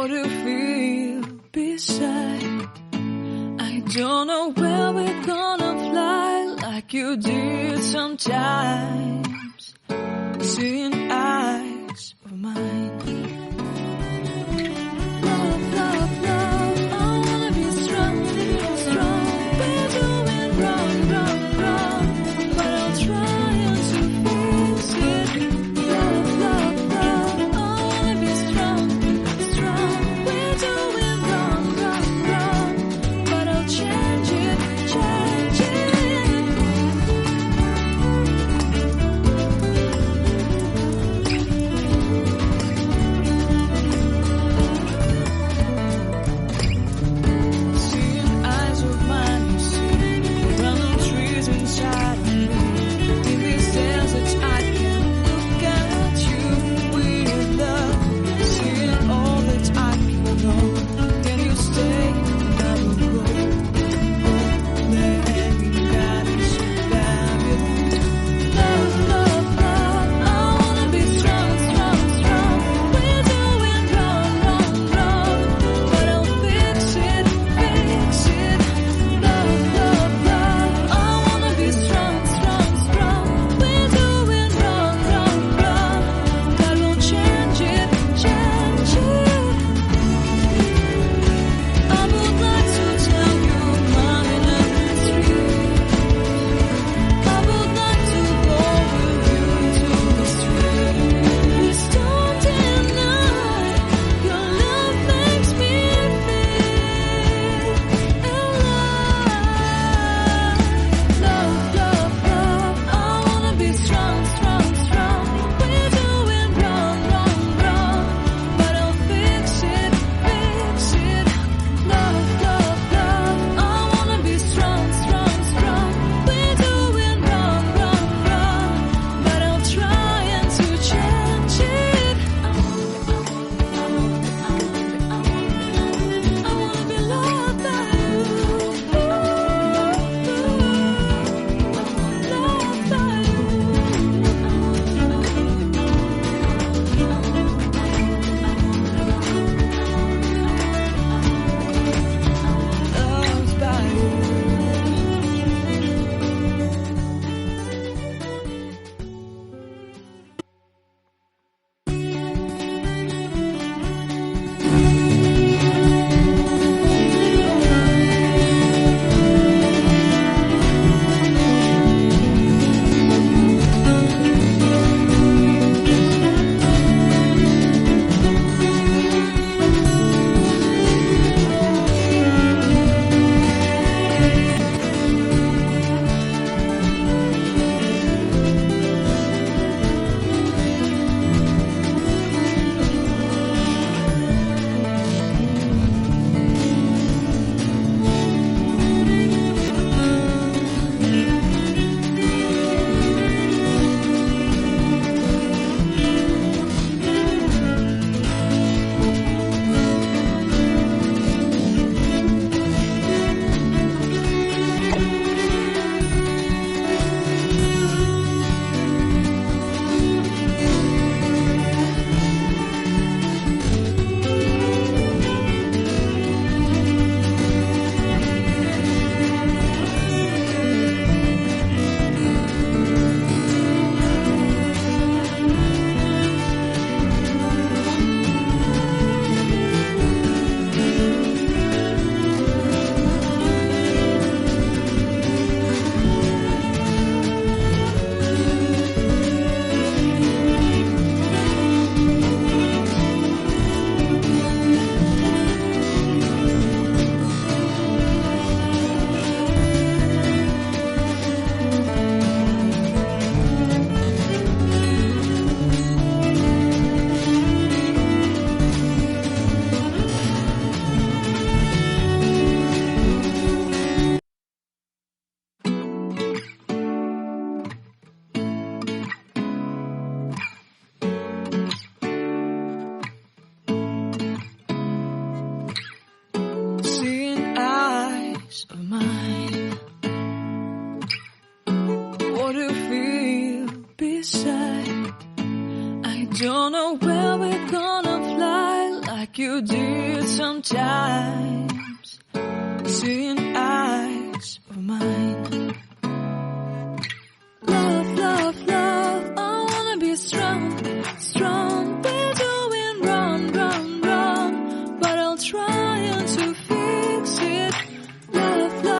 what you feel beside. I don't know where we're gonna fly like you did sometimes. Seeing eyes of mine. Love, love, love, I wanna be strong, strong. We're doing wrong, wrong, wrong, but I'll try to fix it. Love, love, love, I wanna be strong, strong. We're doing wrong, wrong, wrong, but I'll change it, change it. Seeing eyes of mine, you see, random trees inside me. In this desert, I can look at you with love. Seeing all that I can know. Can you stay? I will go. Letting God is fabulous. Love, love, love, I wanna be strong, strong, strong. We're doing wrong, wrong, wrong, but I'll fix it, fix it. Love, love, love, I wanna be strong, strong, strong. We're doing wrong, wrong, wrong, God will change it, change it. I would like to tell you my mystery. I would like to go with you to the street. Please don't deny your love makes me feel alive. Love, love, love, I wanna be strong, strong, strong. We're doing wrong, wrong, wrong, but I'll fix it, fix it. Love, love, love, I wanna be strong, strong, strong. We're doing wrong, wrong, wrong, but I'll try and to change it. I wanna be loved by you, loved by you. Loved by you. Seeing eyes of mine. What you feel beside. I don't know where we're gonna fly like like you did sometimes, seeing eyes of mine. Love, love, love, I wanna be strong.